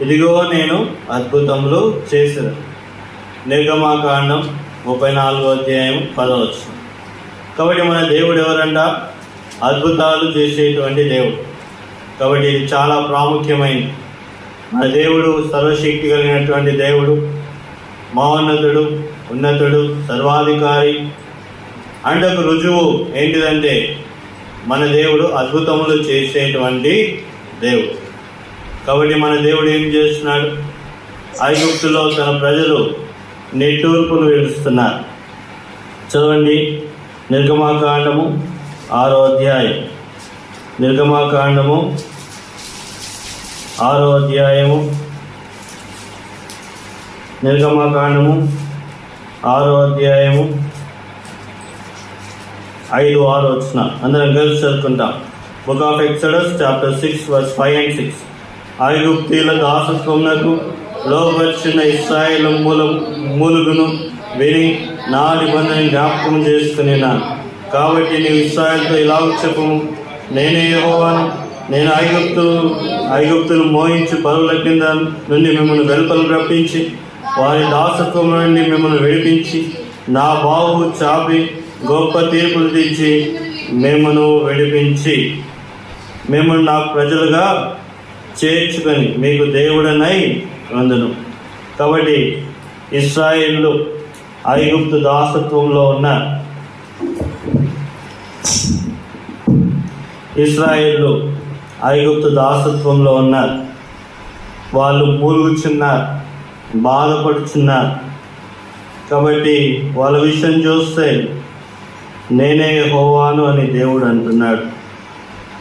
ఇదిగో నేను అద్భుతములు చేసిన. నిర్గమాకాండం 34:10. కాబట్టి మన దేవుడు ఎవరంట? అద్భుతాలు చేసేటువంటి దేవుడు. కాబట్టి ఇది చాలా ప్రాముఖ్యమైనది. మన దేవుడు సర్వశక్తి కలిగినటువంటి దేవుడు, మహోన్నతుడు, ఉన్నతుడు, సర్వాధికారి. అంటే ఒక రుజువు ఏంటిదంటే మన దేవుడు అద్భుతములు చేసేటువంటి దేవుడు. కాబట్టి మన దేవుడు ఏం చేస్తున్నాడు? ఐగుప్తులో తన ప్రజలు నిట్టూర్పును విడుస్తున్నారు. చదవండి, నిర్గమాకాండము 6వ అధ్యాయం. నిర్గమాకాండము 6వ అధ్యాయము. నిర్గమాకాండము 6వ అధ్యాయము 5-6 వచ్చిన అందరం కలిసి చదువుకుంటాం. Book of Exodus chapter 6:5-6. ఐగుప్తీయుల దాసత్వమునకు లోబర్చిన ఇశ్రాయేలు మూలుగును విని నా నిబంధన జ్ఞాపకం చేసుకునేనాను. కాబట్టి నీవు ఇశ్రాయేలుతో ఇలా చెప్పుము, నేనే యెహోవాను. నేను ఐగుప్తులు మోహించి పరువుల కింద నుండి మిమ్మల్ని వెలుపలకు రప్పించి వారి దాసత్వం నుండి మిమ్మల్ని విడిపించి నా బాహు చాపి గొప్ప తీర్పులు తెచ్చి మిమ్మల్ని విడిపించి మిమ్మల్ని నా ప్రజలుగా చేర్చుకొని మీకు దేవుడనై అందును. కాబట్టి ఇశ్రాయేలు ఐగుప్తు దాసత్వంలో ఉన్న ఇశ్రాయేలు ఐగుప్తు దాసత్వంలో ఉన్నారు. వాళ్ళు మూలుగుచున్నారు, బాధపడుచున్నారు. కాబట్టి వాళ్ళ విషయం చూస్తే నేనే యెహోవాను అని దేవుడు అంటున్నాడు.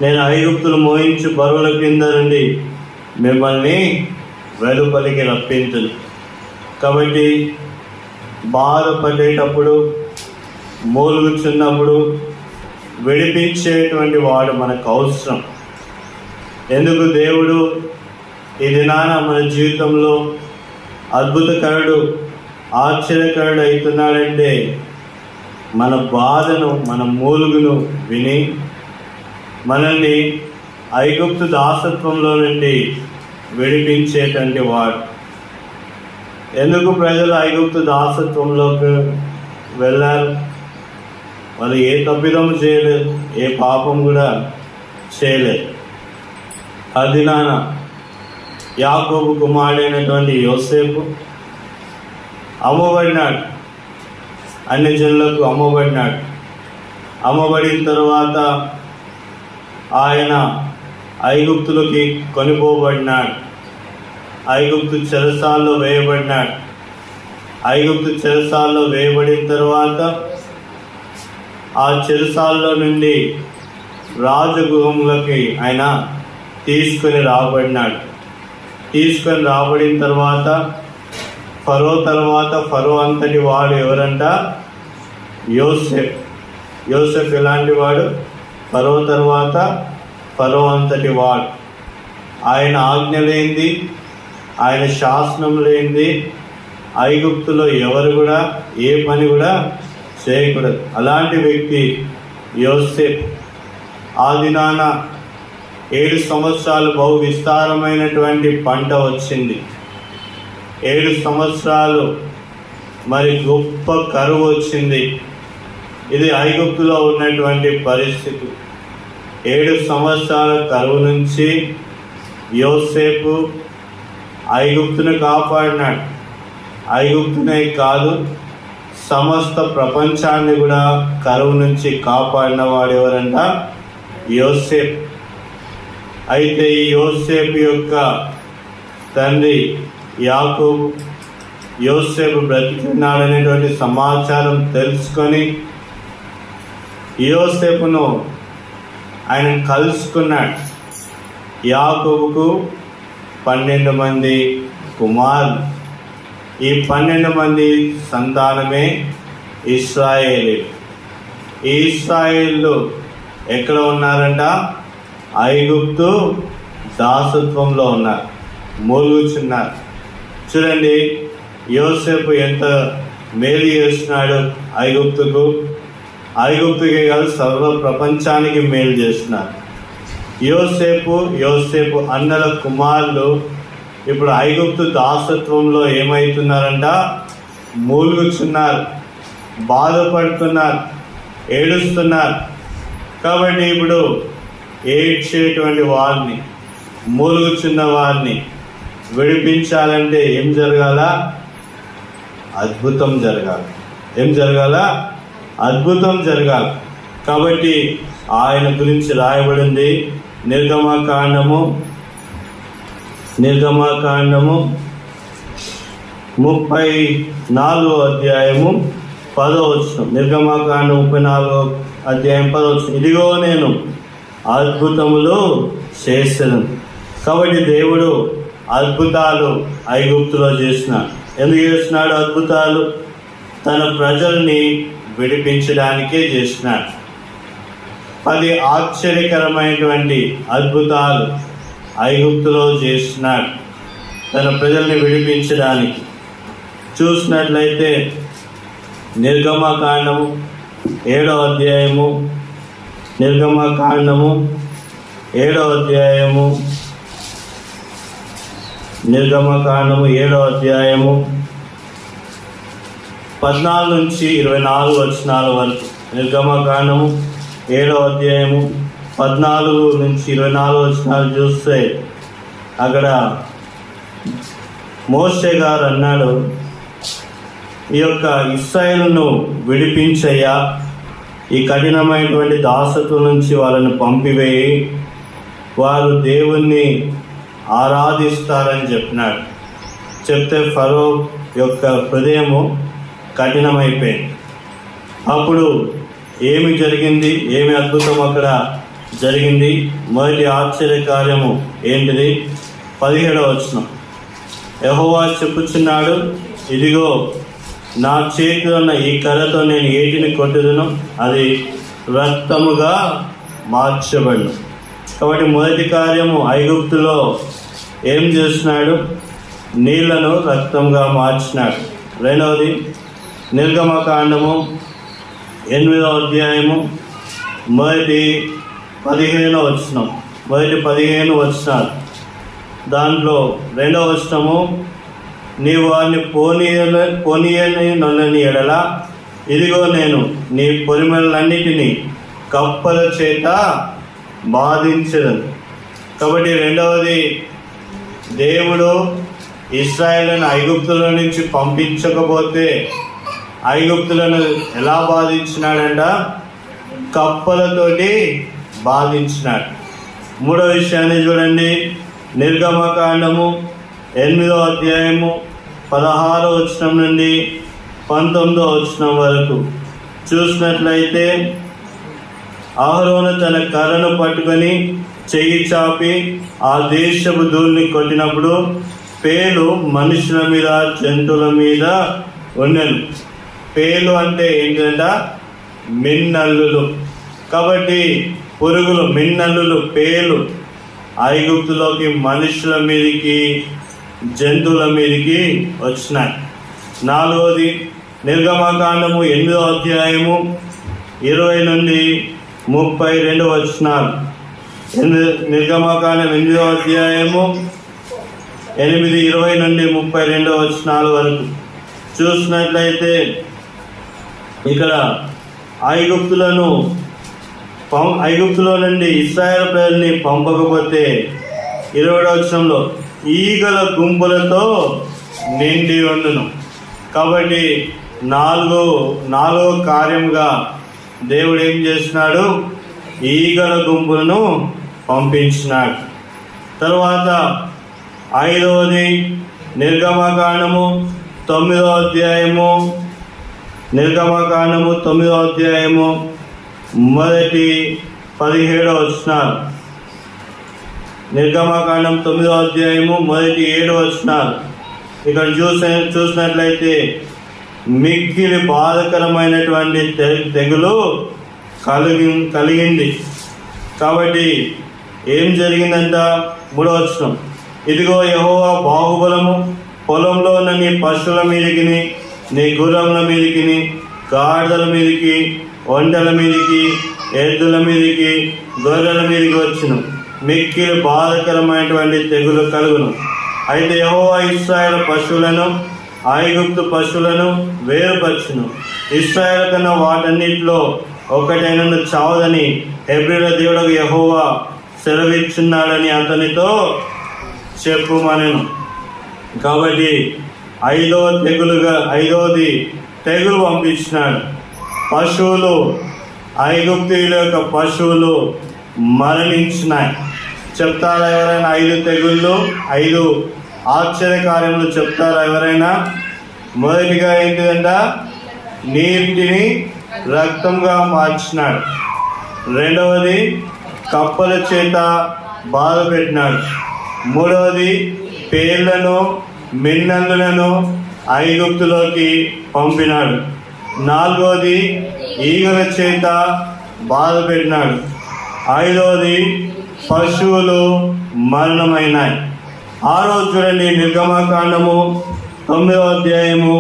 నేను ఐగుప్తులు మోయించి బరువుల కింద నుండి మిమ్మల్ని వెలుపలికి రప్పించును. కాబట్టి బాధపడేటప్పుడు, మూలుగుచున్నప్పుడు విడిపించేటువంటి వాడు మనకు అవసరం. ఎందుకు దేవుడు ఈ దినాన మన జీవితంలో అద్భుతకరుడు, ఆశ్చర్యకరుడు అవుతున్నాడంటే మన బాధను, మన మూలుగును విని మనల్ని ఐగుప్తు దాసత్వంలో నుండి విడిపించేటువంటి వాడు. ఎందుకు ప్రజలు ఐగుప్తు దాసత్వంలోకి వెళ్ళారు? వాళ్ళు ఏ తప్పిదం చేయలేదు, ఏ పాపం కూడా చేయలేదు. ఆ దినాన యాకోబు కుమారుడైనటువంటి యోసేపు అమ్మబడినాడు, అన్ని జనులకు అమ్మబడినాడు. అమ్మబడిన తర్వాత ఆయన ఐగుప్తులకి కొనిపోబడినాడు. ఐగుప్తు చెరసాల్లో వేయబడినాడు. ఐగుప్తు చెరసాల్లో వేయబడిన తర్వాత ఆ చెరసాల్లో నుండి రాజగృహంలోకి ఆయన తీసుకొని రాబడినాడు. తీసుకొని రాబడిన తర్వాత ఫరో అంతటి వాడు ఎవరంట? యోసేఫ్. యోసేఫ్ ఎలాంటి వాడు? ఫరో అంతటి వాడు. ఆయన ఆజ్ఞ లేనిది, ఆయన శాసనం లేనిది ఐగుప్తులో ఎవరు కూడా ఏ పని కూడా చేయకూడదు. అలాంటి వ్యక్తి యోసేఫ్. ఆ దినాన 7 సంవత్సరాలు బహు విస్తారమైనటువంటి పంట వచ్చింది. 7 సంవత్సరాలు మరి గొప్ప కరువు వచ్చింది. ఇది ఐగుప్తులో ఉన్నటువంటి పరిస్థితి. 7 సంవత్సరాల కరువు నుంచి యోసేపు ఐగుప్తును కాపాడినాడు. ఐగుప్తునే కాదు, సమస్త ప్రపంచాన్ని కూడా కరువు నుంచి కాపాడిన వాడు ఎవరంట? యోసేపు. అయితే ఈ యోసేపు యొక్క తండ్రి యాకోబు యోసేపు బ్రతికున్నాడనేటువంటి సమాచారం తెలుసుకొని యోసేపును ఆయన కలుసుకున్నాడు. యాకోబుకు 12 మంది కుమారులు. ఈ 12 మంది సంతానమే ఇశ్రాయేలు. ఈ ఇశ్రాయేలు ఎక్కడ ఉన్నారంట? ఐగుప్తు దాసత్వంలో ఉన్నారు, మూలుగుచున్నారు. చూడండి, యోసేపు ఎంత మేలు చేస్తున్నాడు ఐగుప్తుకే కాదు సర్వ ప్రపంచానికి మేలు చేస్తున్నారు. యోసేపు అన్నల కుమారులు ఇప్పుడు ఐగుప్తు దాసత్వంలో ఏమవుతున్నారంట? మూలుగుచున్నారు, బాధపడుతున్నారు, ఏడుస్తున్నారు. కాబట్టి ఇప్పుడు ఏడ్చేటువంటి వారిని, మూలుగుచున్న వారిని విడిపించాలంటే ఏం జరగాల? అద్భుతం జరగాలి. ఏం జరగాల? అద్భుతం జరగాలి. కాబట్టి ఆయన గురించి రాయబడింది నిర్గమకాండము 34 అధ్యాయము 10వ వచనం. నిర్గమకాండం 34 అధ్యాయం 10వ వచనం. ఇదిగో నేను అద్భుతములు చేసేదను. కాబట్టి దేవుడు అద్భుతాలు ఐగుప్తులో చేసినాడు. ఎందుకు చేస్తున్నాడు అద్భుతాలు? తన ప్రజల్ని విడిపించడానికే చేసినాడు. 10 ఆశ్చర్యకరమైనటువంటి అద్భుతాలు ఐగుప్తులో చేసినాడు తన ప్రజల్ని విడిపించడానికి. చూసినట్లయితే నిర్గమకాండము 7వ అధ్యాయము 7వ అధ్యాయము 14 నుంచి 24 వచనాల వరకు. నిర్గమకాండము 7వ అధ్యాయము 14 నుంచి 24 వచనాలు చూస్తే అక్కడ మోషే గారు అన్నాడు, ఈ యొక్క ఇశ్రాయేలును విడిపించయ్యా, ఈ కఠినమైనటువంటి దాసత్వం నుంచి వాళ్ళని పంపివేయి, వారు దేవుణ్ణి ఆరాధిస్తారని చెప్పినాడు. చెప్తే ఫరో యొక్క హృదయము కఠినమైపోయింది. అప్పుడు ఏమి జరిగింది? ఏమి అద్భుతం అక్కడ జరిగింది? మొదటి ఆశ్చర్యకార్యము ఏంటిది? 17వ వచనం. యెహోవా చెప్పుచున్నాడు, ఇదిగో నా చేతిలో ఉన్న ఈ కర్రతో నేను ఏటిని కొట్టుదును, అది రక్తముగా మార్చబడును. కాబట్టి మొదటి కార్యము ఐగుప్తులో ఏం చేస్తున్నాడు? నీళ్లను రక్తంగా మార్చినాడు. రెండవది నిర్గమకాండము 8వ అధ్యాయము మొదటి 15వ వచనం. మొదటి 15 వచనాలు. దాంట్లో 2వ వచనము, నీవు వారిని పోనీయని నొల్లని ఎడల ఇదిగో నేను నీ పొలిమలన్నిటినీ కప్పల చేత బాధించదను. కాబట్టి రెండవది, దేవుడు ఇశ్రాయేలును ఐగుప్తుల నుంచి పంపించకపోతే ఐగుప్తులను ఎలా బాధించినాడంట? కప్పలతోటి బాధించినాడు. మూడో విషయాన్ని చూడండి. నిర్గమకాండము 8వ అధ్యాయము 16వ వచనం నుండి 19వ వచనం వరకు చూసినట్లయితే, అహరోను తన కర్రను పట్టుకొని చెయ్యి చాపి ఆ దేశపు ధూళిని కొట్టినప్పుడు పేలు మనుషుల మీద జంతువుల మీద ఉండెను. పేలు అంటే ఏంటంట? మిన్నల్లులు. కాబట్టి పురుగులు, మిన్నల్లులు, పేలు ఐగుప్తులోకి మనుషుల మీదకి జంతువుల మీదకి వచ్చినాయి. నాలుగవది నిర్గమకాండము 8వ అధ్యాయము 20 నుండి 32 వచనాలు. నిర్గమకాండం 8వ అధ్యాయము 8:20 నుండి 32 వచనాల వరకు చూసినట్లయితే ఇక్కడ ఐగుప్తులో నుండి ఇశ్రాయేలు ప్రజల్ని పంపకపోతే 20వ వచనంలో ఈగల గుంపులతో నిండి ఉండును. కాబట్టి నాలుగో కార్యంగా దేవుడు ఏం చేసినాడు? ఈగల గుంపులను పంపించినాడు. తరువాత 5వది నిర్గమకాండము 9వ అధ్యాయము మొదటి 17వ వచనాలు. నిర్గమకాండం 9వ అధ్యాయము మొదటి 7 వచనాలు. ఇక్కడ చూసినట్లయితే మిక్కిలి బాధకరమైనటువంటి తెగులు కలిగింది. కాబట్టి ఏం జరిగిందంట? 3వ వచనం, ఇదిగో యెహోవా బాహుబలము పొలంలో ఉన్న నీ పశువుల మీదకి, నీ గుర్రముల మీదకి, గాడిదల మీదకి, ఒంటెల మీదకి, ఎద్దుల మీదకి, గొర్రెల మీదకి వచ్చును. మిక్కిలి బాధకరమైనటువంటి తెగులు కలుగును. అయితే యెహోవా ఇశ్రాయేలు పశువులను ఐగుప్తు పశువులను వేరుపరచును. ఇశ్రాయేలు కన్నా వాటన్నిటిలో ఒకటైనను చావదని హెబ్రీయుల దేవుడకు యెహోవా సెలవిచ్చున్నాడని అతనితో చెప్పుమనెను. కాబట్టి ఐదవది తెగులు పంపించినాడు. పశువులు, ఐగుప్తీయుల యొక్క పశువులు మరణించినాయి. చెప్తారా ఎవరైనా 5 తెగుళ్ళు, 5 ఆశ్చర్యకార్యములు చెప్తారా ఎవరైనా? మొదటిగా ఏంటిదంట? నీటిని రక్తంగా మార్చినాడు. రెండవది కప్పల చేత బాధ పెట్టినాడు. మూడవది పేర్లను, మిన్నలను ఐగుప్తులోకి పంపినాడు. నాలుగవది ఈగల చేత బాధ పెట్టినాడు. ఐదవది పశువులు మరణమైనాయి. ఆరో చూడండి, నిర్గమకాండము 9వ అధ్యాయము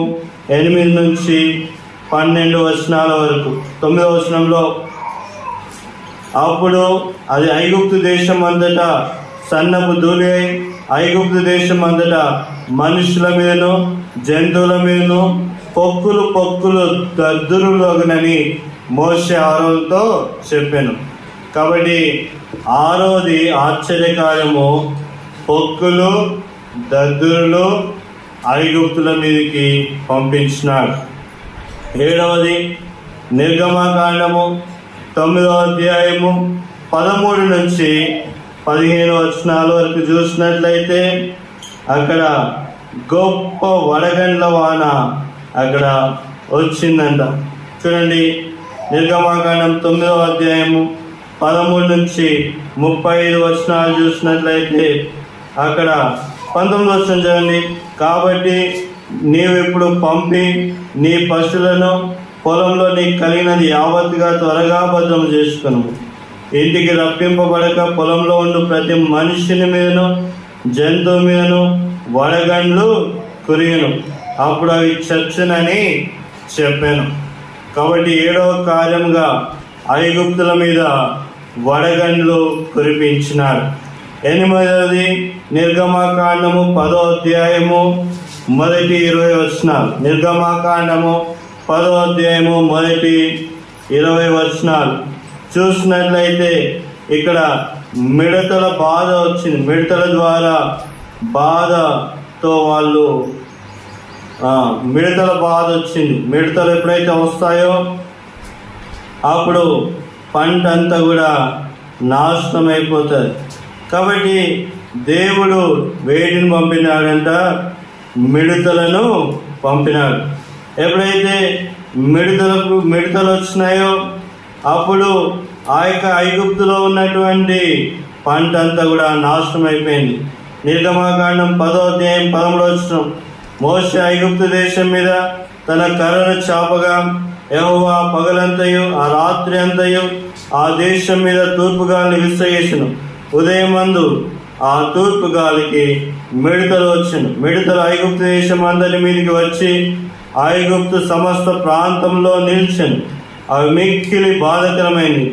8 నుంచి 12 వచనాల వరకు. 9వ వచనంలో, అప్పుడు అది ఐగుప్తు దేశం అంతటా సన్నపు ధూళి అయి ఐగుప్తు దేశం అంతటా మనుషుల మీదను జంతువుల మీదను పొక్కులు దద్దురులోగునని మోషే ఆరోన్తో చెప్పాను. కాబట్టి ఆరోది ఆశ్చర్యకార్యము, పొక్కులు దద్దురులు ఐగుప్తుల మీదకి పంపించినాడు. ఏడవది నిర్గమకాండము 9వ అధ్యాయము 13 నుంచి 15 వచనాల వరకు చూసినట్లయితే అక్కడ గొప్ప వడగండ్ల వాన అక్కడ వచ్చిందంట. చూడండి, నిర్గమకాండం 9వ అధ్యాయము 13 నుంచి 35 వచనాలు చూసినట్లయితే అక్కడ 19 వచనం చూడండి. కాబట్టి నీవిప్పుడు పంపి నీ పశువులను పొలంలో నీకు కలిగినది యావత్తుగా త్వరగా భద్రం చేసుకును. ఇంటికి రప్పింపబడక పొలంలో ఉండు ప్రతి మనిషిని మీదను జంతువు మీదను వడగండ్లు కురియును, అప్పుడు అవి చచ్చునని చెప్పాను. కాబట్టి 7వ కార్యంగా ఐగుప్తుల మీద వడగండ్లు కురిపించినాడు. 8వది నిర్గమకాండము 10వ అధ్యాయము మొదటి 20 వచనాలు. నిర్గమకాండము 10వ అధ్యాయము మొదటి 20 వచనాలు చూసినట్లయితే ఇక్కడ మిడతల బాధ వచ్చింది. మిడతల ద్వారా బాధతో వాళ్ళు మిడతల బాధ వచ్చింది. మిడతలు ఎప్పుడైతే వస్తాయో అప్పుడు పంట అంతా కూడా నాశనం అయిపోతుంది. కాబట్టి దేవుడు వేడిని పంపినాడంట, మిడతలను పంపినాడు. ఎప్పుడైతే మిడతలు వచ్చినాయో అప్పుడు ఆ యొక్క ఐగుప్తులో ఉన్నటువంటి పంట అంతా కూడా నాశనం అయిపోయింది. నిర్గమకాండం 10వ అధ్యాయం 13వ వచనం, మోషే ఐగుప్తు దేశం మీద తన కర్రను చాపగా యెహోవా పగలంతయు ఆ రాత్రి అంతయు ఆ దేశం మీద తూర్పు గాలిని విసిరేసెను. ఉదయమందు ఆ తూర్పు గాలికి మిడతలు వచ్చెను. మిడతలు ఐగుప్తు దేశం అందరి మీదకి వచ్చి ఐగుప్తు సమస్త ప్రాంతంలో నిలిచెను. అవి మిక్కిలి బాధకరమైనవి.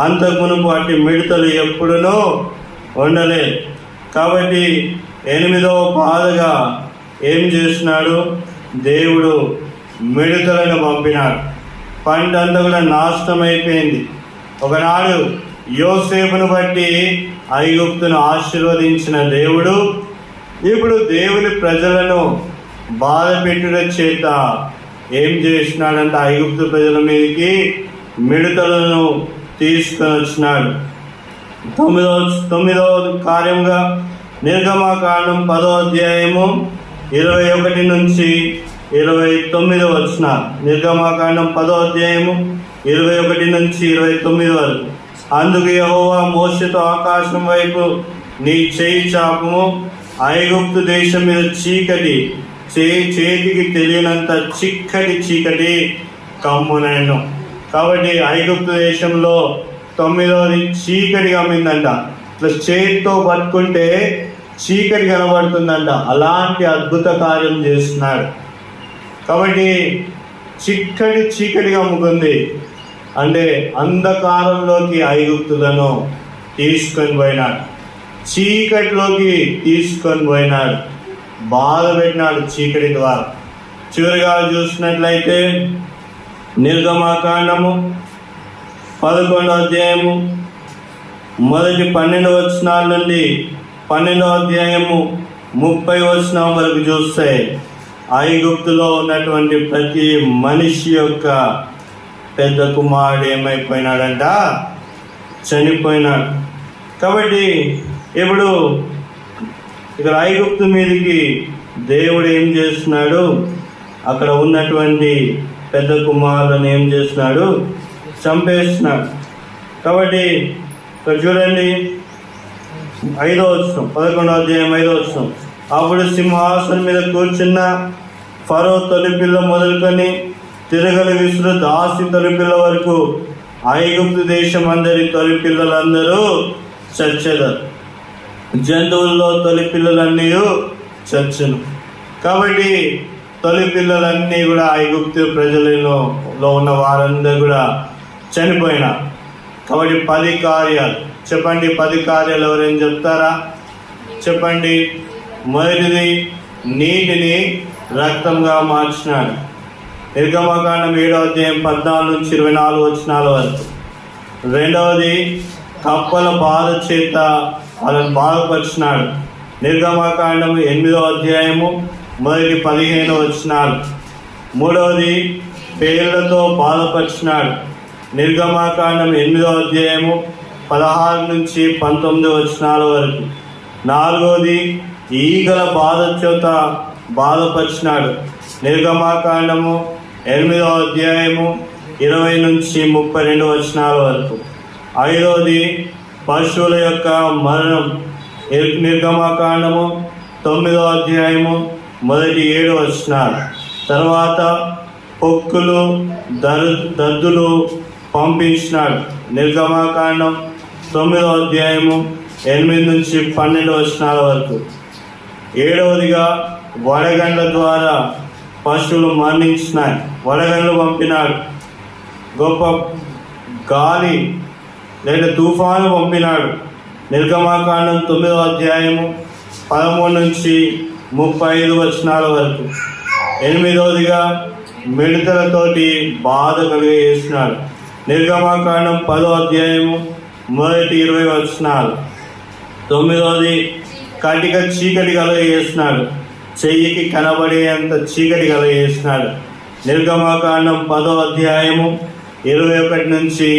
అంతకు మునుపు అట్టి మిడతలు ఎప్పుడునో ఉండలేదు. కాబట్టి 8వ బాధగా ఏం చేసినాడు? దేవుడు మిడతలను పంపినాడు. పంట అంతా కూడా నాశనం అయిపోయింది. ఒకనాడు యోసేపును బట్టి ఐగుప్తును ఆశీర్వదించిన దేవుడు ఇప్పుడు దేవుని ప్రజలను బాధ పెట్టుట చేత ఏం చేసినాడంటే ఐగుప్తు ప్రజల మీదకి మిడతలను తీసుకొని వచ్చినాడు. 9వ కార్యంగా నిర్గమకాండం 10వ అధ్యాయము 21 నుంచి 29 వచనాలు. నిర్గమకాండం 10వ అధ్యాయము 21 నుంచి 29 వరకు. అందుకు యెహోవా మోషేతో, ఆకాశం వైపు నీ చేయి చాపము, ఐగుప్తు దేశం మీద చీకటి చేతికి తెలియనంత చిక్కటి చీకటి కమ్మునను. కాబట్టి ఐగుప్తు దేశంలో 9వది చీకటి కమ్మిందంట. ఇట్లా చేతితో పట్టుకుంటే చీకటి కనబడుతుందంట. అలాంటి అద్భుత కార్యం చేస్తున్నాడు. కాబట్టి చీకటి కమ్ముకుంది అంటే అంధకారంలోకి ఐగుప్తులను తీసుకొని పోయినాడు. చీకటిలోకి తీసుకొని పోయినాడు, బాధ పెట్టినాడు చీకటి ద్వారా. చివరిగా చూసినట్లయితే నిర్గమాకాండము 11వ అధ్యాయము మొదటి 12 వచనాల నుండి 12వ అధ్యాయము 30 వచనం వరకు చూస్తే ఐగుప్తులో ఉన్నటువంటి ప్రతి మనిషి యొక్క పెద్ద కుమారుడు ఏమైపోయినాడంట, చనిపోయినాడు. కాబట్టి ఇప్పుడు ఇక్కడ ఐగుప్తు మీదకి దేవుడు ఏం చేస్తున్నాడు, అక్కడ ఉన్నటువంటి పెద్ద కుమారులను ఏం చేస్తున్నాడు, చంపేస్తున్నాడు. కాబట్టి ఇక్కడ చూడండి 5వ వచనం, 11వ అధ్యాయం 5వ వచనం. అప్పుడు సింహాసనం మీద కూర్చున్న ఫరో తొలిపిల్ల మొదలుకొని తిరగలి విసురు దాసి తొలిపిల్ల వరకు ఐగుప్తు దేశం అందరి తొలిపిల్లలందరూ చచ్చెదరు. జంతువుల్లో తొలిపిల్లలన్నీ చచ్చును. కాబట్టి తొలిపిల్లలన్నీ కూడా ఐగుప్తు ప్రజలలో ఉన్న వారందరూ కూడా చనిపోయినారు. కాబట్టి 10 కార్యాలు చెప్పండి. 10 కార్యాలు ఎవరైనా చెప్తారా? చెప్పండి. మొదటిది, నీటిని రక్తంగా మార్చినాడు. నిర్గమకాండం 7వ అధ్యాయం 14 నుంచి 24 వచనాల వరకు. రెండవది, కప్పల బాధ చేత వాళ్ళని బాధపరిచినాడు. నిర్గమకాండం 8వ అధ్యాయము మొదటి 15 వచనాలు. మూడవది, పేర్లతో బాధపరిచినాడు. నిర్గమకాండం 8వ అధ్యాయము 16 నుంచి 19 వచనాల వరకు. నాలుగవది, ఈగల బాధ చేత బాధపరిచినాడు. నిర్గమకాండము 8వ అధ్యాయము 20 నుంచి 32 వచనాల వరకు. ఐదవది, పశువుల యొక్క మరణం. నిర్గమకాండము 9వ అధ్యాయము మొదటి 7 వచనాలు. తర్వాత పొక్కులు దద్దులు పంపించినాడు. నిర్గమకాండం 9వ అధ్యాయము 8 నుంచి 12 వచనాల వరకు. ఏడవదిగా, వడగండ్ల ద్వారా పశువులు మరణించినాయి. వడగండ్లు పంపినాడు. గొప్ప గాలి లేదా తుఫాను పంపినాడు. నిర్గమకాండం 9వ అధ్యాయము 13 నుంచి 35 వచనాల వరకు. ఎనిమిదవదిగా, మిడతలతోటి బాధ కలిగేసినాడు. నిర్గమకాండం 10వ అధ్యాయము మొదటి 20 వచనాలు. తొమ్మిదవది, కటిక చీకటి కలగజేసినాడు. చెయ్యికి కనబడేంత చీకటి కలగజేసినాడు. నిర్గమకాండం 10వ అధ్యాయము 21 నుంచి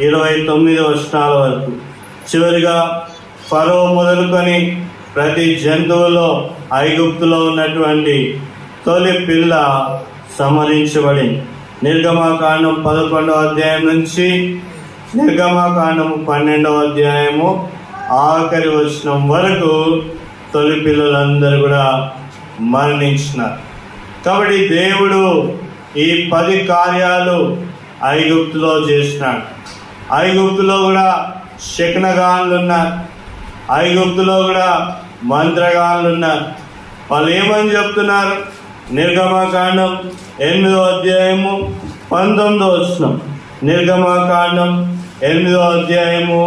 29 వచనాల వరకు. చివరిగా, ఫరో మొదలుకొని ప్రతి జంతువులో ఐగుప్తులో ఉన్నటువంటి తొలి పిల్ల సంహరించబడింది. నిర్గమకాండం 11వ అధ్యాయం నుంచి నిర్గమకాండం 12వ అధ్యాయము ఆఖరి వచనం వరకు తొలి పిల్లలందరూ కూడా మరణించినారు. కాబట్టి దేవుడు ఈ 10 కార్యాలు ఐగుప్తులో చేసినాడు. ఐగుప్తులో కూడా శకునగాన్లు ఉన్నారు. ఐగుప్తులో కూడా మంత్రగాన్లు ఉన్నారు. వాళ్ళు ఏమని చెప్తున్నారు? నిర్గమకాండం 8వ అధ్యాయము 19వ వచనం. నిర్గమకాండం 8వ అధ్యాయము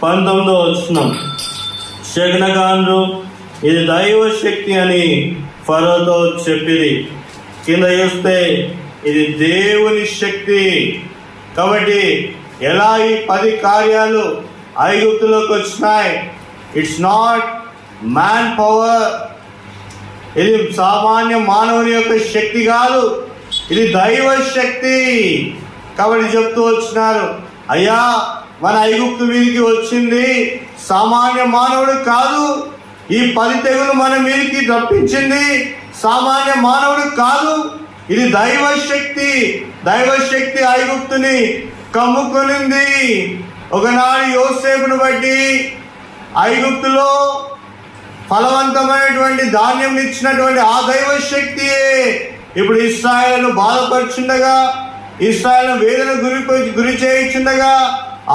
19వ వచనం. శకునగాన్లు ఇది దైవ శక్తి అని ఫరోతో చెప్పింది. కింద చూస్తే ఇది దేవుని శక్తి. కాబట్టి ఎలా ఈ 10 కార్యాలు ఐగుప్తులోకి వచ్చినాయి? It's not man power. ఇది సామాన్య మానవుని యొక్క శక్తి కాదు, ఇది దైవ శక్తి. కాబట్టి చెప్తూ వచ్చినారు, అయ్యా మన ఐగుప్తు మీదకి వచ్చింది సామాన్య మానవుడు కాదు. ఈ 10 తెగులు మన మీదకి రప్పించింది సామాన్య మానవుడు కాదు, ఇది దైవ శక్తి. దైవ శక్తి ఐగుప్తుని కమ్ముకొనింది. ఒకనాడు యోసేపును బట్టి ఐగుప్తులో ఫలవంతమైనటువంటి ధాన్యం ఇచ్చినటువంటి ఆ దైవ శక్తియే ఇప్పుడు ఇశ్రాయేలును బాధపరుచుండగా, ఇశ్రాయేలును వేదన గురి చేయించుండగా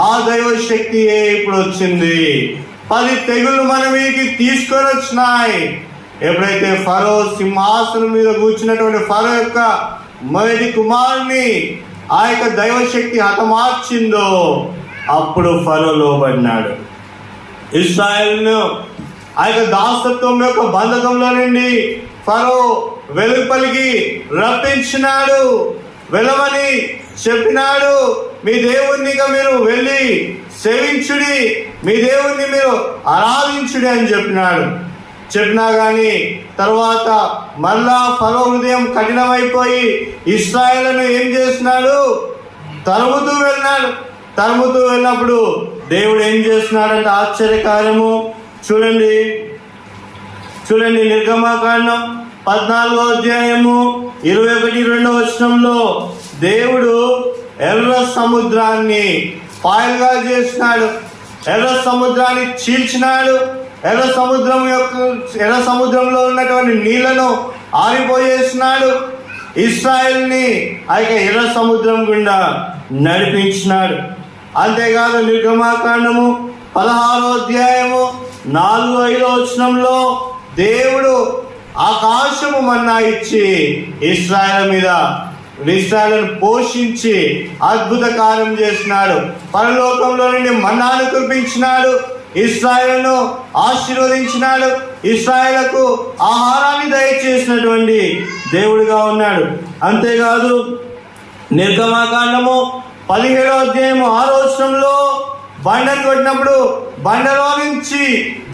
ఆ దైవ శక్తియే ఇప్పుడు వచ్చింది. 10 తెగులు మన మీదకి తీసుకొని వచ్చినాయి. ఎప్పుడైతే ఫరో సింహాసనం మీద కూర్చున్నటువంటి ఫరో యొక్క మొదటి కుమారుని ఆ యొక్క దైవశక్తి హతమార్చిందో అప్పుడు ఫరో లోబడినాడు. ఇశ్రాయేలును ఆ యొక్క దాసత్వం యొక్క బంధకంలో నుండి ఫరో వెలుపలికి రప్పించినాడు. వెళ్ళమని చెప్పినాడు. మీ దేవుణ్ణిగా మీరు వెళ్ళి సేవించుడి, మీ దేవుణ్ణి మీరు ఆరాధించుడి అని చెప్పినా కానీ తర్వాత మళ్ళా ఫరో హృదయం కఠినమైపోయి ఇశ్రాయేలును ఏం చేస్తున్నాడు? తరుముతూ వెళ్ళినప్పుడు దేవుడు ఏం చేస్తున్నాడంటే ఆశ్చర్యకార్యము. చూడండి నిర్గమాకాండం 14వ అధ్యాయము 21-22 వచనంలో దేవుడు ఎర్ర సముద్రాన్ని పాయలుగా చేసినాడు. ఎర్ర సముద్రాన్ని చీల్చినాడు. ఎర్ర సముద్రంలో ఉన్నటువంటి నీళ్లను ఆరిపోయేసినాడు. ఇశ్రాయేలుని ఆ యొక్క ఎర్ర సముద్రం గుండా నడిపించినాడు. అంతేకాదు నిర్గమాకాండము 16వ అధ్యాయము 4-5 వచనంలో దేవుడు ఆకాశము మన్నా ఇచ్చి ఇశ్రాయేలును పోషించి అద్భుత కార్యం చేసినాడు. పరలోకంలో నుండి మన్నాను కురిపించినాడు. ఇశ్రాయేలును ఆశీర్వదించినాడు. ఇశ్రాయేలుకు ఆహారాన్ని దయచేసినటువంటి దేవుడిగా ఉన్నాడు. అంతేకాదు నిర్గమాకాండము 17వ అధ్యాయము 6వ వచనంలో బండను కొట్టినప్పుడు బండలో నుంచి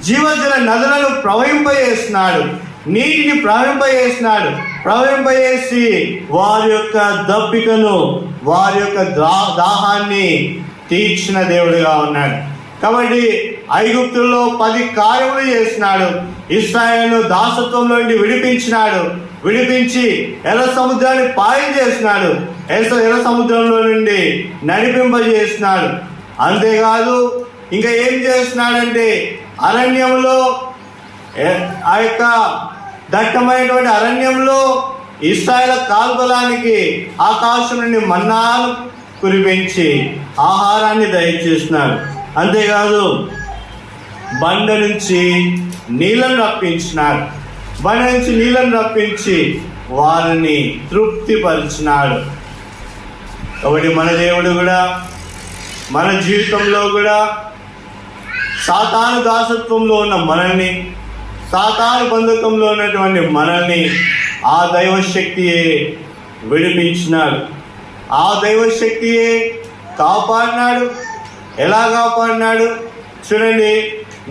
జీవజల నదులను ప్రవహింపజేసినాడు. నీటిని ప్రవహింపజేసి వారి యొక్క దప్పికను, వారి యొక్క దాహాన్ని తీర్చిన దేవుడిగా ఉన్నాడు. కాబట్టి ఐగుప్తుల్లో 10 కార్యములు చేసినాడు. ఇశ్రాయేలును దాసత్వంలో నుండి విడిపించి ఎర్ర సముద్రాన్ని పాయం చేసినాడు. ఎర్ర సముద్రంలో నుండి నడిపింపజేసినాడు. అంతేకాదు ఇంకా ఏం చేస్తున్నాడంటే అరణ్యంలో, ఆ యొక్క దట్టమైనటువంటి అరణ్యంలో ఇశ్రాయేలు కాల్బలానికి ఆకాశం నుండి మన్నాను కురిపించి ఆహారాన్ని దయచేస్తున్నాడు. అంతేకాదు బండ నుంచి నీళ్లను రప్పించి వారిని తృప్తిపరిచినాడు. కాబట్టి మన దేవుడు కూడా మన జీవితంలో కూడా సాతాను దాసత్వంలో ఉన్న మనల్ని, సాతాను బంధకంలో ఉన్నటువంటి మనల్ని ఆ దైవశక్తియే విడిపించినాడు. ఆ దైవశక్తియే కాపాడినాడు. ఎలా కాపాడినాడు చూడండి.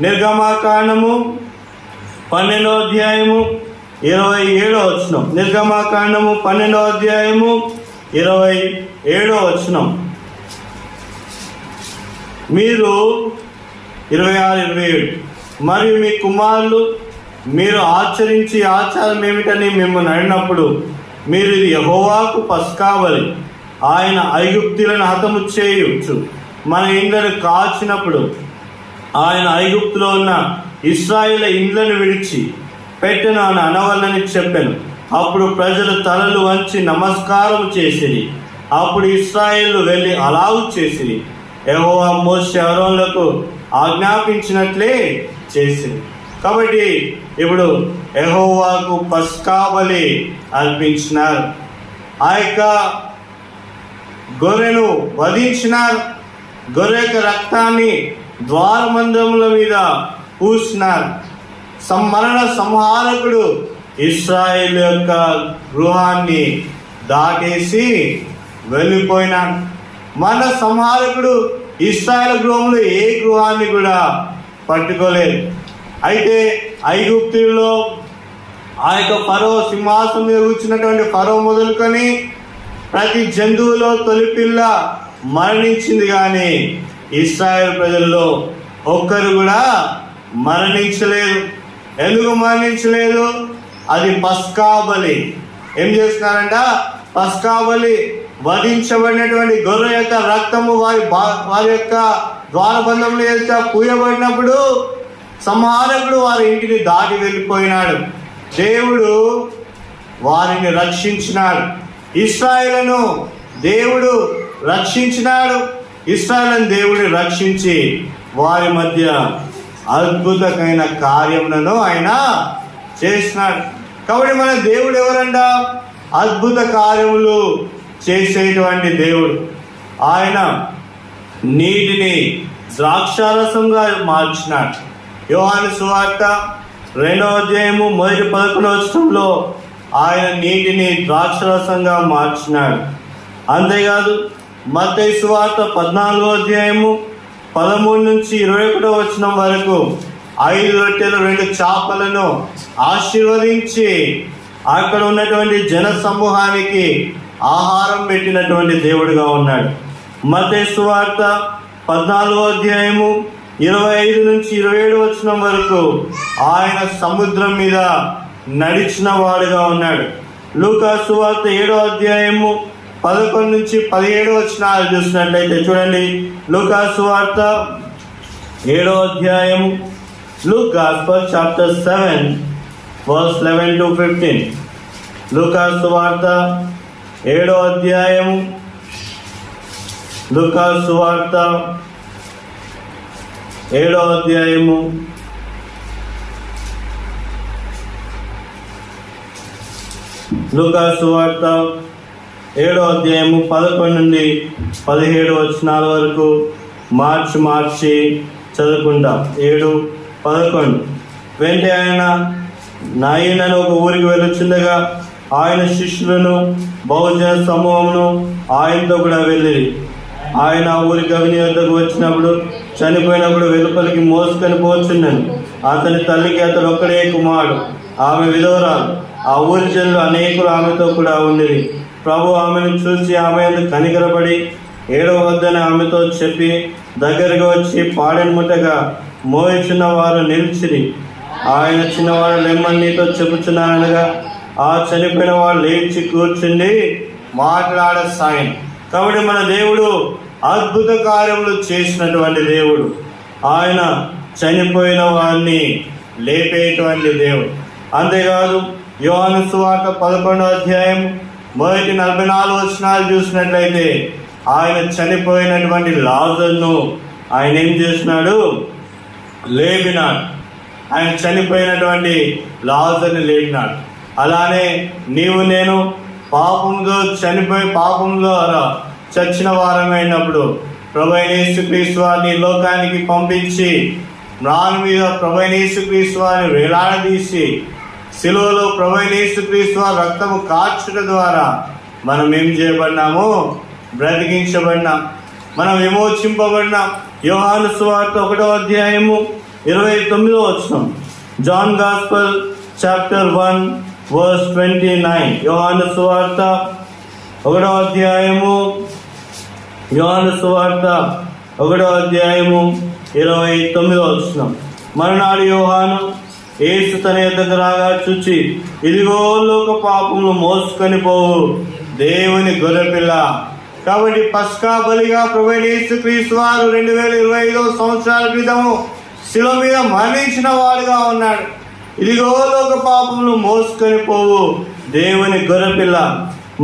నిర్గమాకాండము 12వ అధ్యాయము 27వ వచనం. నిర్గమాకాండము 12వ అధ్యాయము 27వ వచనం. మీరు 26-27 మరియు మీ కుమారులు మీరు ఆచరించి ఆచారం ఏమిటని మిమ్మల్ని అడిగినప్పుడు మీరు ఇది యెహోవాకు పస్కాబలి. ఆయన ఐగుప్తులను హతము చేయొచ్చు మన ఇండ్లను కాల్చినప్పుడు ఆయన ఐగుప్తులో ఉన్న ఇశ్రాయేలు ఇండ్లను విడిచి పెట్టెను అని అనవల్లని చెప్పాను. అప్పుడు ప్రజలు తలలు వంచి నమస్కారం చేసిరి. అప్పుడు ఇశ్రాయేలు వెళ్ళి అలాగు చేసిరి. యెహోవా మోషే అహరోనులకు ఆజ్ఞాపించినట్లే చేసింది. కాబట్టి ఇప్పుడు యెహోవాకు పస్కా బలి అర్పించినారు. ఆ యొక్క గొర్రెను వధించినారు. గొర్రె యొక్క రక్తాన్ని ద్వారమందిరముల మీద పూసినారు. మరణ సంహారకుడు ఇశ్రాయేలు యొక్క గృహాన్ని దాటేసి వెళ్ళిపోయినాడు. మరణ సంహారకుడు ఇశ్రాయేలు గృహంలో ఏ గృహాన్ని కూడా పట్టుకోలేదు. అయితే ఐగుప్తుల్లో ఆ యొక్క ఫరో సింహాసనం మీద కూర్చున్నటువంటి ఫరో మొదలుకొని ప్రతి జంతువులో తొలిపిల్ల మరణించింది, కానీ ఇశ్రాయేలు ప్రజల్లో ఒక్కరు కూడా మరణించలేదు. ఎందుకు మరణించలేదు? అది పస్కా బలి. ఏం చేస్తున్నారంట? పస్కా బలి వధించబడినటువంటి గొర్రె యొక్క రక్తము వారి యొక్క ద్వారబంధంలో యొక్క పూయబడినప్పుడు సంహారకుడు వారి ఇంటిని దాటి వెళ్ళిపోయినాడు. దేవుడు వారిని రక్షించినాడు. ఇశ్రాయేలును దేవుడు రక్షించినాడు. ఇశ్రాయేలును దేవుడు రక్షించి వారి మధ్య అద్భుతమైన కార్యములను ఆయన చేసినాడు. కాబట్టి మన దేవుడు ఎవరంట? అద్భుత కార్యములు చేసేటువంటి దేవుడు. ఆయన నీటిని ద్రాక్షారసంగా మార్చినాడు. యోహాను సువార్త 2వ అధ్యాయము 1-11 వచనంలో ఆయన నీటిని ద్రాక్షరసంగా మార్చినాడు. అంతేకాదు మత్తయి సువార్త 14వ అధ్యాయము 13-21 వచనం వరకు 5 రొట్టెలు 2 చేపలను ఆశీర్వదించి అక్కడ ఉన్నటువంటి జన సమూహానికి ఆహారం పెట్టినటువంటి దేవుడుగా ఉన్నాడు. మత్తయి సువార్త 14వ అధ్యాయము 25-27 వచనం వరకు ఆయన సముద్రం మీద నడిచిన వాడుగా ఉన్నాడు. లూకా సువార్త 7వ అధ్యాయము 11-17 వచనాలు చూసినట్లయితే చూడండి. లూకా సువార్త 7వ అధ్యాయము, Luke Gospel chapter 7 verse 11-15. లూకా సువార్త 7వ అధ్యాయము, లూకా సువార్త 7వ అధ్యాయము లూకా సువార్త 7వ అధ్యాయము 11-17 వచనాల వరకు మార్చి చదువుకుంటాం. 7-11. వెంటనే ఆయన నాయనను ఒక ఊరికి వెళ్ళొచ్చుండగా ఆయన శిష్యులను బహుజన సమూహమును ఆయనతో కూడా వెళ్ళిరి. ఆయన ఆ ఊరికి అగ్ని వద్దకు వచ్చినప్పుడు చనిపోయినప్పుడు వెలుపలికి మోసుకొని పోచున్నాను. అతని తల్లికి అతడు ఒక్కడే కుమారుడు, ఆమె విధవరాలు. ఆ ఊరి జనులు అనేకులు ఆమెతో కూడా ఉండిరి. ప్రభు ఆమెను చూసి ఆమె కనికరపడి ఏడవద్దని ఆమెతో చెప్పి దగ్గరికి వచ్చి పాడెను ముట్టగా మోయిచున్న వారు నిలిచిరి. ఆయన చిన్నవాడు లెమ్మని నీతో చెప్పుచున్నానగా ఆ చనిపోయిన వాడు లేచి కూర్చుండి మాట్లాడసాయం. కాబట్టి మన దేవుడు అద్భుత కార్యములు చేసినటువంటి దేవుడు. ఆయన చనిపోయిన వారిని లేపేటువంటి దేవుడు. అంతేకాదు యోహాను సువార్త 11వ అధ్యాయం 1-44 వచనాలు చూసినట్లయితే ఆయన చనిపోయినటువంటి లాజరును ఆయన ఏం చేసినాడు? లేపినాడు. ఆయన చనిపోయినటువంటి లాజరుని లేపినాడు. అలానే నీవు నేను పాపంలో చచ్చిన వారమైనప్పుడు ప్రభువైన యేసుక్రీస్తు వారిని లోకానికి పంపించి మ్రాను మీద ప్రభువైన యేసుక్రీస్తు వారిని వేలాడదీసి శిలువలో ప్రభువైన యేసుక్రీస్తు వారి రక్తము కార్చుట ద్వారా మనం ఏం చేయబడినాము? బ్రతికించబడినాం, మనం విమోచింపబడినాం. యోహాను సువార్త 1వ అధ్యాయము 29వ వచనం. John gospel chapter 1 verse 29. యోహాను సువార్త 1వ అధ్యాయము 29వ వచనం. మరునాడు యోహాను యేసు తన యొద్దకు రాగా చూచి, ఇదిగో లోక పాపములు మోసుకొని పోవు దేవుని గొర్రెపిల్ల. కాబట్టి పస్కా బలిగా ప్రభువైన యేసుక్రీస్తు వారు 2025 సంవత్సరాల క్రితము శిలువ మీద మరణించిన వాడుగా ఉన్నాడు. ఇదిగో లోక పాపములు మోసుకొని పోవు దేవుని గొర్రెపిల్ల.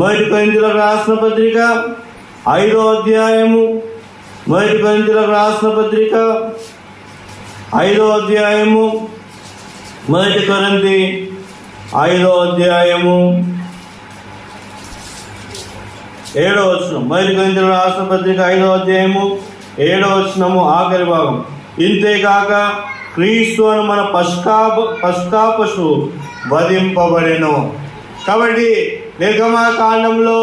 1 కొరింథీయులకు రాసిన పత్రిక 5వ అధ్యాయము 1 కొరింథీయులకు రాసిన పత్రిక 5వ అధ్యాయము 1 కొరింథీ 5వ అధ్యాయము 7వ వచనం. 1 కొరింథీయులకు రాసిన పత్రిక 5వ అధ్యాయము 7వ వచనము ఆఖరి భాగం. ఇంతేకాక క్రీస్తు అని మన పస్కా పశువు వధింపబడెను. కాబట్టి నిర్గమకాండంలో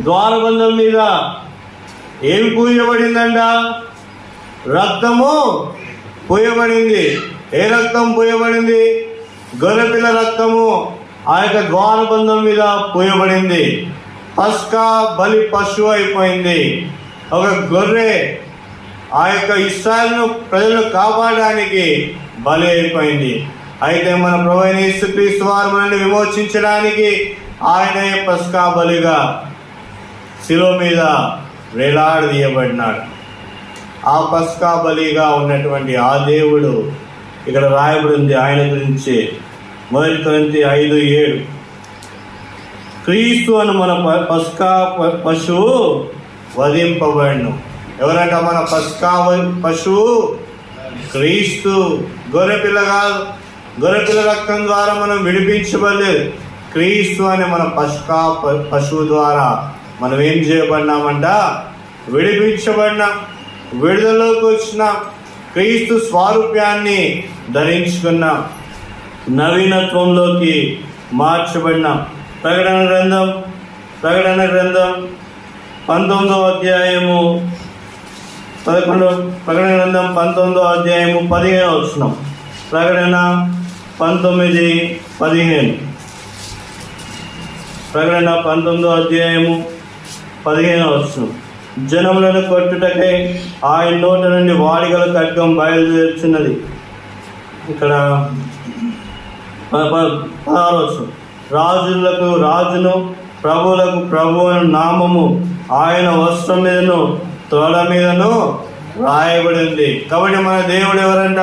ద్వారబంధం మీద ఏమి పూయబడిందంట? రక్తము పూయబడింది. ఏ రక్తం పూయబడింది? గొర్రెపిల్ల రక్తము ఆ యొక్క ద్వారబంధం మీద పూయబడింది. పస్కా బలి పశువు అయిపోయింది. ఒక గొర్రె ఆ యొక్క ఇశ్రాయేలు ప్రజలను కాపాడడానికి బలి అయిపోయింది. అయితే మన ప్రభువైన యేసుక్రీస్తు వారు మనల్ని విమోచించడానికి ఆయనే పస్కా బలిగా శిలువ మీద వేలాడదీయబడినాడు. ఆ పస్కా బలిగా ఉన్నటువంటి ఆ దేవుడు ఇక్కడ రాయబడింది ఆయన గురించి. 1 కొరింథీ 5:7. క్రీస్తు అని మన పస్కా పశువు వధింపబడును. ఎవరంట మన పస్కా పశువు? క్రీస్తు. గొర్రెపిల్ల కాదు. గొర్రెపిల్ల రక్తం ద్వారా మనం విడిపించబడలేదు. క్రీస్తు అనే మన పస్కా పశువు ద్వారా మనం ఏం చేయబడినామంట? విడిపించబడినాం. విడుదలలోకి వచ్చినాం. క్రీస్తు స్వారూప్యాన్ని ధరించుకున్నాం. నవీనత్వంలోకి మార్చబడినాం. ప్రకటన గ్రంథం 19వ అధ్యాయము 11 ప్రకటన గ్రంథం 19వ అధ్యాయము 15వ వచనం. ప్రకటన 19:15. ప్రకటన 19వ అధ్యాయము 15వ వచనం. జనములను కొట్టుటకై ఆయన నోట నుండి వాడిగల ఖడ్గం బయలుదేరుచున్నది. ఇక్కడ 16వ వచనం. రాజులకు రాజును ప్రభువులకు ప్రభు అను నామము ఆయన వస్త్రం మీదను తోడ మీదను రాయబడింది. కాబట్టి మన దేవుడు ఎవరంట?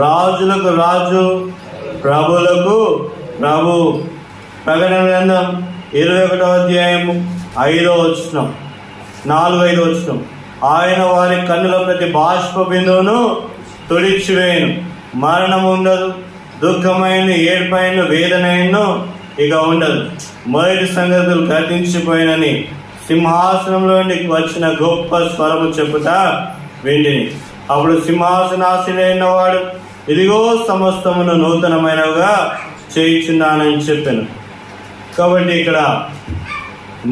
రాజులకు రాజు, ప్రభువులకు ప్రభు. ప్రకటన గ్రంథం 21వ అధ్యాయము 5వ వచనం, 4-5 వచనం. ఆయన వారి కన్నుల ప్రతి బాష్ప బిందువును తుడిచివేయను. మరణం ఉండదు, దుఃఖమైన, ఏడ్పైన, వేదనైన ఇక ఉండదు. మొదటి సంగతులు గతించిపోయినని సింహాసనంలో వచ్చిన గొప్ప స్వరము చెప్పుట వింటిని. అప్పుడు సింహాసనాసీనుడైన వాడు, ఇదిగో సమస్తమును నూతనమైనవిగా చేయుచున్నానని చెప్పాను. కాబట్టి ఇక్కడ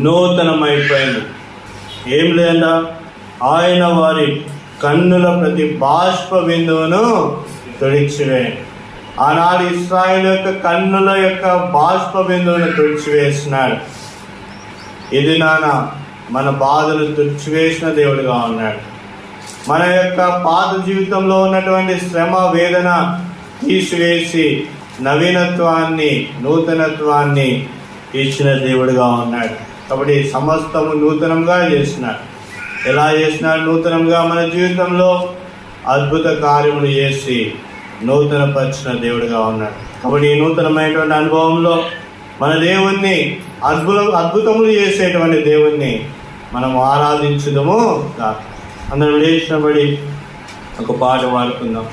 నూతనమైపోయింది. ఏం లేదంట, ఆయన వారి కన్నుల ప్రతి బాష్ప బిందువును తుడిచివేయండి. ఆనాడు ఇశ్రాయేలు యొక్క కన్నుల యొక్క బాష్ప బిందువును తుడిచివేసినాడు. ఇది మన బాధలు తుడిచివేసిన దేవుడిగా ఉన్నాడు. మన యొక్క పాత జీవితంలో ఉన్నటువంటి శ్రమ, వేదన తీసివేసి నవీనత్వాన్ని, నూతనత్వాన్ని ఇచ్చిన దేవుడిగా ఉన్నాడు. కాబట్టి సమస్తము నూతనంగా చేసినాడు. ఎలా చేసినాడు? నూతనంగా మన జీవితంలో అద్భుత కార్యములు చేసి నూతనపరిచిన దేవుడిగా ఉన్నాడు. కాబట్టి ఈ నూతనమైనటువంటి అనుభవంలో మన దేవుణ్ణి, అద్భుతములు చేసేటువంటి దేవుణ్ణి మనం ఆరాధించుదము. అందరం లేచినబడి ఒక పాట పాడుకుందాం.